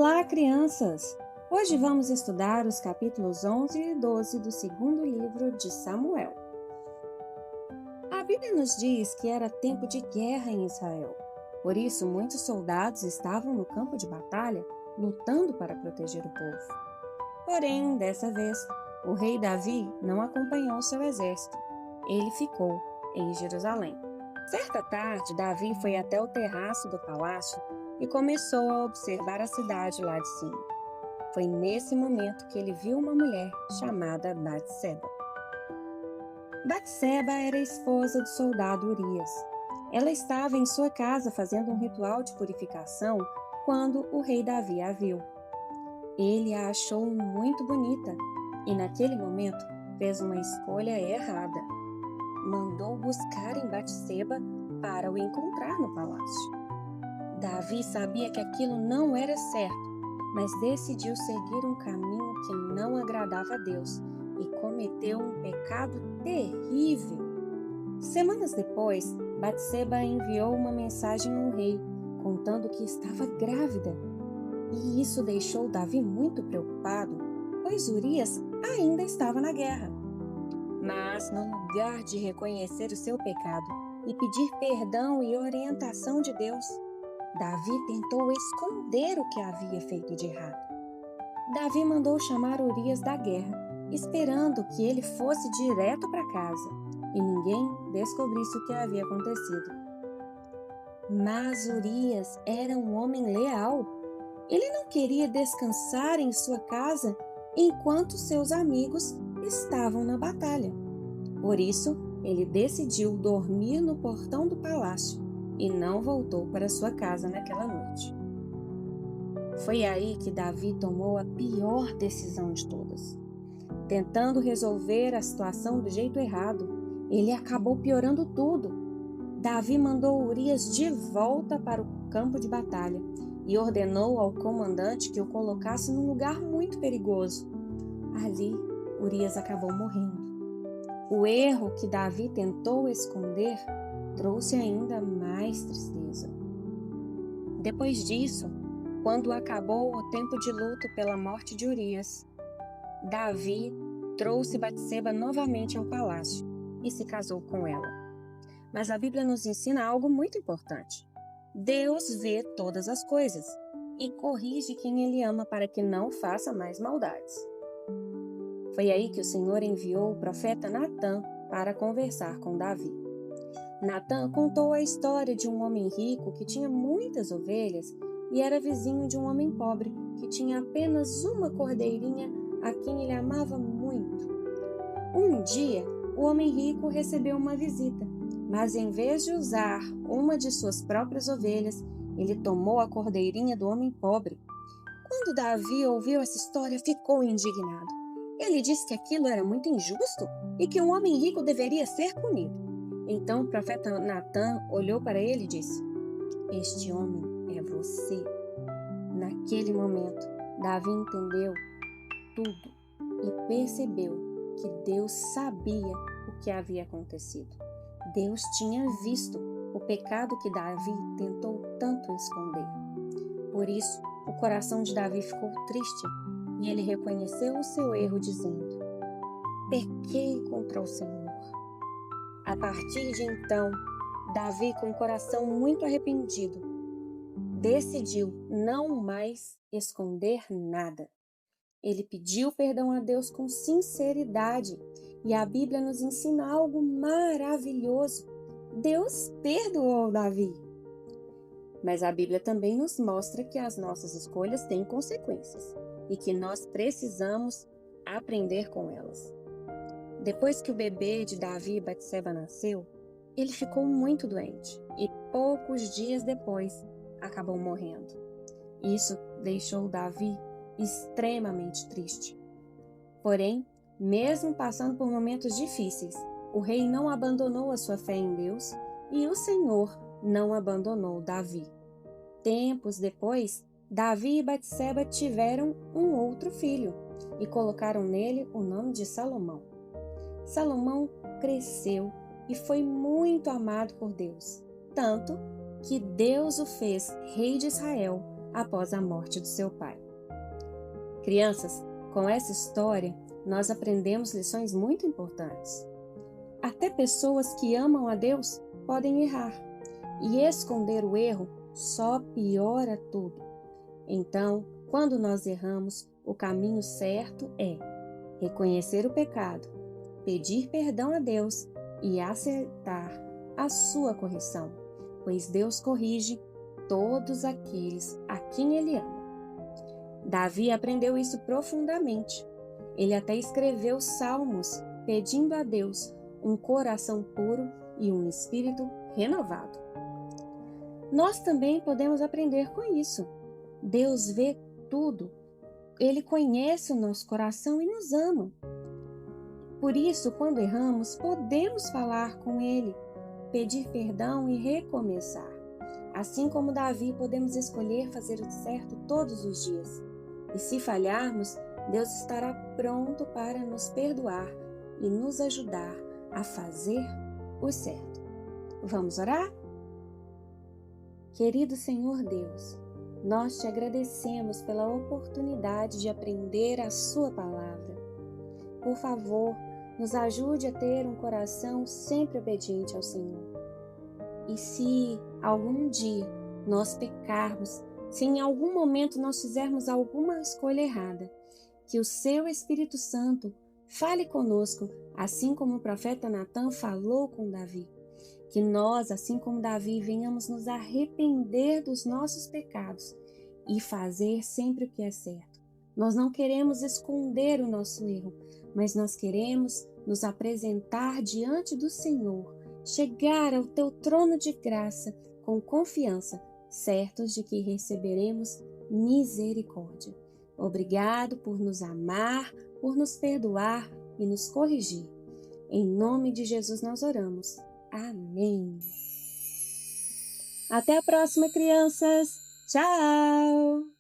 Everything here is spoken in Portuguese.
Olá, crianças! Hoje vamos estudar os capítulos 11 e 12 do segundo livro de Samuel. A Bíblia nos diz que era tempo de guerra em Israel. Por isso, muitos soldados estavam no campo de batalha, lutando para proteger o povo. Porém, dessa vez, o rei Davi não acompanhou seu exército. Ele ficou em Jerusalém. Certa tarde, Davi foi até o terraço do palácio e começou a observar a cidade lá de cima. Foi nesse momento que ele viu uma mulher chamada Batseba. Batseba era esposa do soldado Urias. Ela estava em sua casa fazendo um ritual de purificação quando o rei Davi a viu. Ele a achou muito bonita e, naquele momento, fez uma escolha errada. Mandou buscar em Batseba para o encontrar no palácio. Davi sabia que aquilo não era certo, mas decidiu seguir um caminho que não agradava a Deus e cometeu um pecado terrível. Semanas depois, Batseba enviou uma mensagem ao rei, contando que estava grávida. E isso deixou Davi muito preocupado, pois Urias ainda estava na guerra. Mas, no lugar de reconhecer o seu pecado e pedir perdão e orientação de Deus, Davi tentou esconder o que havia feito de errado. Davi mandou chamar Urias da guerra, esperando que ele fosse direto para casa e ninguém descobrisse o que havia acontecido. Mas Urias era um homem leal. Ele não queria descansar em sua casa enquanto seus amigos estavam na batalha. Por isso, ele decidiu dormir no portão do palácio e não voltou para sua casa naquela noite. Foi aí que Davi tomou a pior decisão de todas. Tentando resolver a situação do jeito errado, ele acabou piorando tudo. Davi mandou Urias de volta para o campo de batalha e ordenou ao comandante que o colocasse num lugar muito perigoso. Ali, Urias acabou morrendo. O erro que Davi tentou esconder trouxe ainda mais tristeza. Depois disso, quando acabou o tempo de luto pela morte de Urias, Davi trouxe Batseba novamente ao palácio e se casou com ela. Mas a Bíblia nos ensina algo muito importante. Deus vê todas as coisas e corrige quem Ele ama para que não faça mais maldades. Foi aí que o Senhor enviou o profeta Natã para conversar com Davi. Natã contou a história de um homem rico que tinha muitas ovelhas e era vizinho de um homem pobre que tinha apenas uma cordeirinha a quem ele amava muito. Um dia, o homem rico recebeu uma visita, mas em vez de usar uma de suas próprias ovelhas, ele tomou a cordeirinha do homem pobre. Quando Davi ouviu essa história, ficou indignado. Ele disse que aquilo era muito injusto e que um homem rico deveria ser punido. Então o profeta Natã olhou para ele e disse: "Este homem é você." Naquele momento, Davi entendeu tudo e percebeu que Deus sabia o que havia acontecido. Deus tinha visto o pecado que Davi tentou tanto esconder. Por isso, o coração de Davi ficou triste e ele reconheceu o seu erro, dizendo: "Pequei contra o Senhor." A partir de então, Davi, com o coração muito arrependido, decidiu não mais esconder nada. Ele pediu perdão a Deus com sinceridade e a Bíblia nos ensina algo maravilhoso. Deus perdoou Davi. Mas a Bíblia também nos mostra que as nossas escolhas têm consequências e que nós precisamos aprender com elas. Depois que o bebê de Davi e Batseba nasceu, ele ficou muito doente e poucos dias depois acabou morrendo. Isso deixou Davi extremamente triste. Porém, mesmo passando por momentos difíceis, o rei não abandonou a sua fé em Deus e o Senhor não abandonou Davi. Tempos depois, Davi e Batseba tiveram um outro filho e colocaram nele o nome de Salomão. Salomão cresceu e foi muito amado por Deus, tanto que Deus o fez rei de Israel após a morte do seu pai. Crianças, com essa história, nós aprendemos lições muito importantes. Até pessoas que amam a Deus podem errar, e esconder o erro só piora tudo. Então, quando nós erramos, o caminho certo é reconhecer o pecado, pedir perdão a Deus e aceitar a sua correção, pois Deus corrige todos aqueles a quem Ele ama. Davi aprendeu isso profundamente. Ele até escreveu salmos pedindo a Deus um coração puro e um espírito renovado. Nós também podemos aprender com isso. Deus vê tudo. Ele conhece o nosso coração e nos ama. Por isso, quando erramos, podemos falar com Ele, pedir perdão e recomeçar. Assim como Davi, podemos escolher fazer o certo todos os dias. E se falharmos, Deus estará pronto para nos perdoar e nos ajudar a fazer o certo. Vamos orar? Querido Senhor Deus, nós te agradecemos pela oportunidade de aprender a Sua palavra. Por favor, nos ajude a ter um coração sempre obediente ao Senhor. E se algum dia nós pecarmos, se em algum momento nós fizermos alguma escolha errada, que o Seu Espírito Santo fale conosco, assim como o profeta Natan falou com Davi. Que nós, assim como Davi, venhamos nos arrepender dos nossos pecados e fazer sempre o que é certo. Nós não queremos esconder o nosso erro, mas nós queremos nos apresentar diante do Senhor, chegar ao Teu trono de graça com confiança, certos de que receberemos misericórdia. Obrigado por nos amar, por nos perdoar e nos corrigir. Em nome de Jesus nós oramos. Amém. Até a próxima, crianças. Tchau!